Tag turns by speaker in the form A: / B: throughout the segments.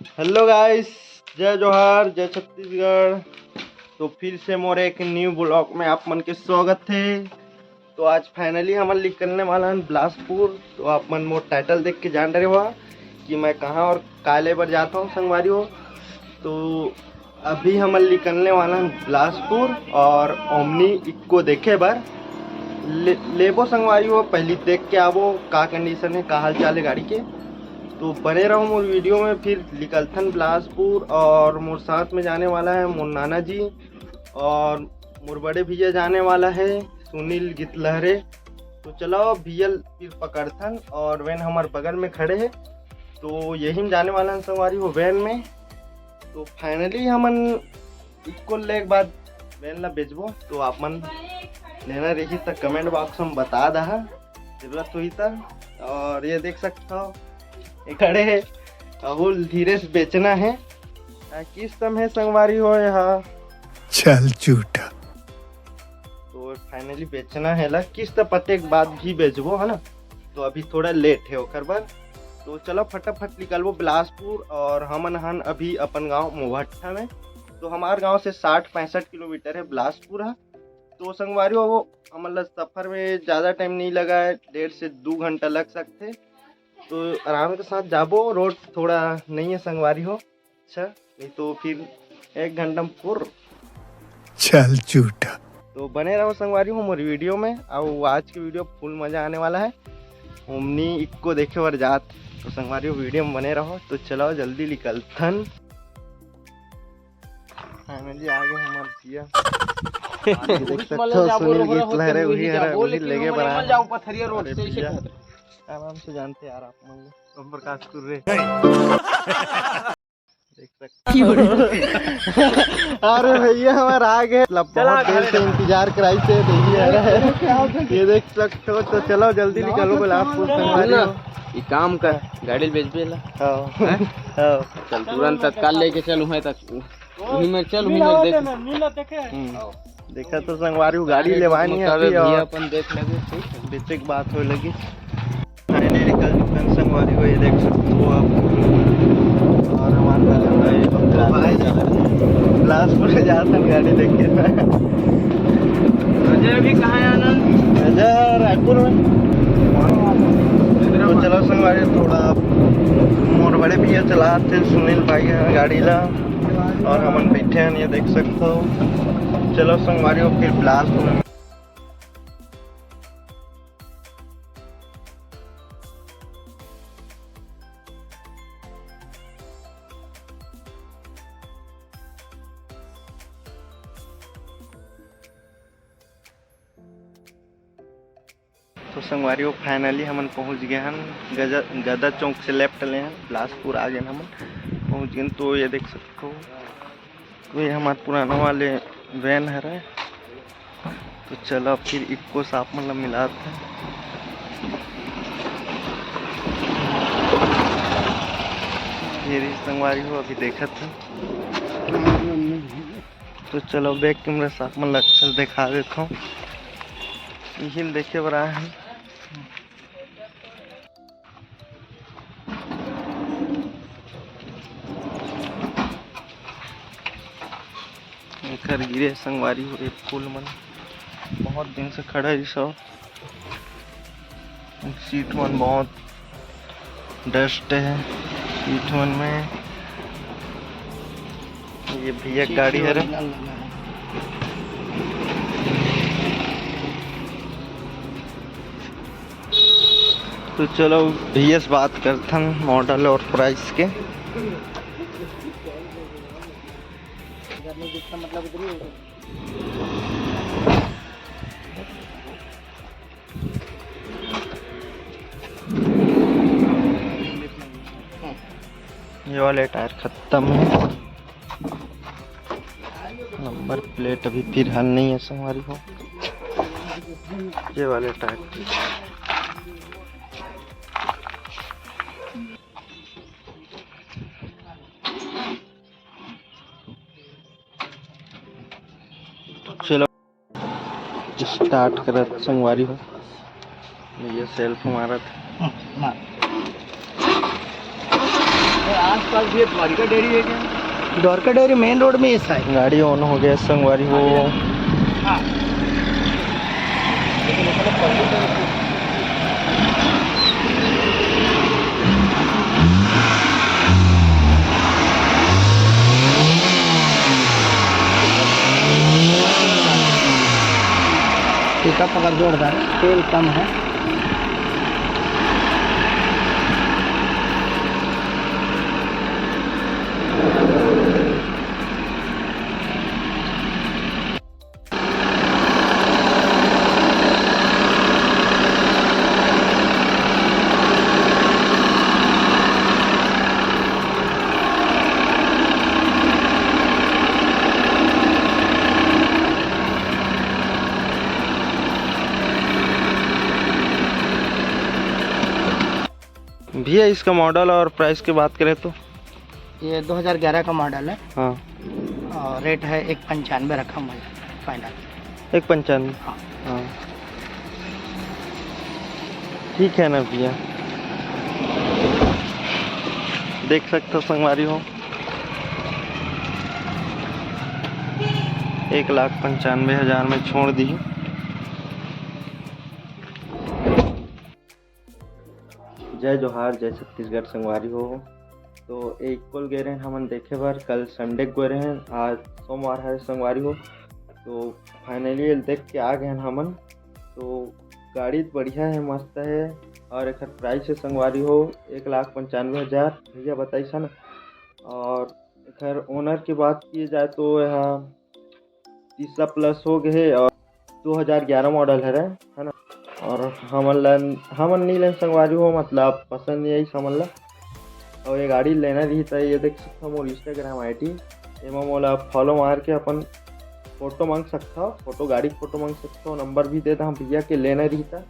A: Hello guys, जय जोहार, जय छत्तीसगढ़। तो फिर से मोर एक न्यू ब्लॉग में आप मन के स्वागत है। तो आज फाइनली हमन निकलने वाला है बिलासपुर। तो आप मन मोर टाइटल देख के जान रहे हो कि मैं कहाँ और काले पर जाता हूँ संगवारी हो। तो अभी हमन निकलने वाला है बिलासपुर और ओमनी इक्को देखे बार लेबो संगवारी हो। पहले देख के आवो का कंडीशन है, का हाल चाल है गाड़ी के। तो बने रहो मोर वीडियो में। फिर निकलथन बिलासपुर और मोर साथ में जाने वाला है मोर नाना जी और मोर बड़े भैया जाने वाला है सुनील गितलहरे। तो चलो भैया फिर पकड़थन और वैन हमारे बगल में खड़े है। तो यही में जाने वाला है सवारी हो वैन में। तो फाइनली हमन इक्को ले के बाद वैन ला बेचबो। तो आप मन लेना रही तो कमेंट बॉक्स में बता दहा, जरूरत हुई तो। और ये देख सकते हो खड़े है अहुल, धीरे से बेचना है। किस तम है संगवारी हो यहाँ
B: चल झूठा।
A: तो फाइनली बेचना है ला किस्त पते के बाद भी बेचबो है ना। तो अभी थोड़ा लेट है ओकर बाद। तो चलो फटाफट निकलबो बिलासपुर। और हमन हन अभी अपन गांव मोहट्ठा में। तो हमारे गांव से 60-65 किलोमीटर है बिलासपुर है। तो संगवारी हो हमन सफर में ज़्यादा टाइम नहीं लगा है, 1.5 से 2 घंटा लग सकते। तो आराम के साथ जाबो, रोड थोड़ा नहीं है संगवारी हो। अच्छा नहीं तो फिर 1 घंटा में पूर।
B: चल झूठा।
A: तो बने रहो संगवारी हो मोरी वीडियो में। और आज की वीडियो फुल मज़ा आने वाला है। ओमनी इक्को देखे और जात। तो संगवारी हो वीडियो में बने रहो। तो चलो जल्दी निकलथन। फाइनली आ गए हमारे भैया। देख सकते हो सुनील गितलहरे वही लेके बना आराम से जानते यार आप लोग ओम प्रकाश कुर्रे देख सकते अरे भैया हमारे आ गए, बहुत देर से इंतजार कराई से ये देख सकते हो। तो चलो जल्दी निकलो बिलासपुर संगवारी हो।
C: ये काम कर गाड़ी बेच बेला। चल तुरंत तत्काल लेके चलूँ है तक वही में चल वही में देख
A: देखा तो संगवारी हो गाड़ी लेवानी है अभी और
C: अपन देख लगे
A: बेचे की बात हो लगी। फाइनली निकल चुके संगवारी को, ये देख सकते हो आप। और हमारे बिलासपुर से जाते गाड़ी देख के।
C: अजय अभी कहाँ है आनंद?
A: अजय रायपुर में। तो चलो संगवारी थोड़ा मोर बड़े भैया चलाते सुनील भाई गाड़ी ला और हमन बैठे हैं, ये देख सकते हो। चलो संगवारी हो फिर बिलासपुर में। तो संगवारी हो फाइनली हमन पहुंच गए हैं गदा चौक से लेफ्ट ले हैं बिलासपुर आ गए हमन पहुंच गए। तो ये देख सकते हो तो ये हमारे पुराना वाले वैन है रहे। तो चलो फिर इक्को साफ मतलब मिलाते हैं। ये संगवारी हो अभी देखा था। तो चलो बैक कैमरा साफ मतलब अक्सर दिखा देता हूँ। यही देखे बड़ा है। घर गिरे संगवारी हो एक फूल मन बहुत दिन से खड़ा है सब। सीट मन बहुत डस्ट है सीट मन में। ये भैया गाड़ी है रे। तो चलो भैया से बात करते हैं मॉडल और प्राइस के। ये वाले टायर खत्म है, नंबर प्लेट अभी फिलहाल नहीं है संगवारी हो। ये वाले टायर चलो स्टार्ट कर संगवारी हो। ये सेल्फ हमारा था।
C: आस पास भी द्वारिका डेयरी है क्या?
D: द्वारका डेयरी मेन रोड में ऐसा है।
A: गाड़ी ऑन हो गया संगवारी हो।
D: हाँ पिकअप पकड़ जोरदार है, तेल कम है।
A: भैया इसका मॉडल और प्राइस की बात करें तो?
D: ये 2011 का मॉडल है
A: हाँ,
D: और रेट है 195 रखा हुआ है फाइनल।
A: 195।
D: हाँ।
A: हाँ ठीक है ना भैया, देख सकते हो संगवारी हो। 1,95,000 में छोड़ दी। जय जोहार, जय छत्तीसगढ़ संगवारी हो। तो एक कोल गए रहे हमन देखे बार, कल संडे को गए रहे, आज सोमवार है संगवारी हो। तो फाइनली देख के आ गए हमन। तो गाड़ी बढ़िया है, मस्त है, और एक प्राइस है संगवारी हो 1,95,000 भैया बताइसा ना। और एक ओनर की बात की जाए तो यह 30+ हो गए और 2011 मॉडल है ना। और हमन नहीं लेन संगवारी हो, मतलब पसंद नहीं आई हमन ला। और ये गाड़ी लेना रही था, ये देख सकता मोर इंस्टाग्राम ID एमा मोला फॉलो मार के अपन फोटो मांग सकता हो, फोटो गाड़ी की फोटो मांग सकता हो, नंबर भी दे दा हम भैया के लेना रही था।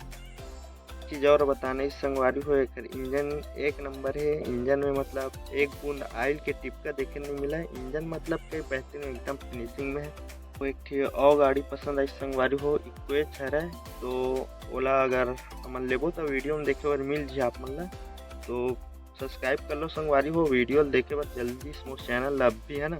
A: चीज़ और बताना इस संगवारी हो, एक इंजन एक नंबर है। इंजन में मतलब एक बूंद ऑयल के टिप का देखने नहीं मिला है। इंजन मतलब के बेहतरीन एकदम फिनिशिंग में है। वो एक थी और गाड़ी पसंद आई संगवारी हो, इक्वेच है। तो ओला अगर हमन लेबो तो वीडियो में देखे बार मिल जाए आप मन ला। तो सब्सक्राइब कर लो संगवारी हो, वीडियो देखे बार जल्दी मोर चैनल ला भी है ना।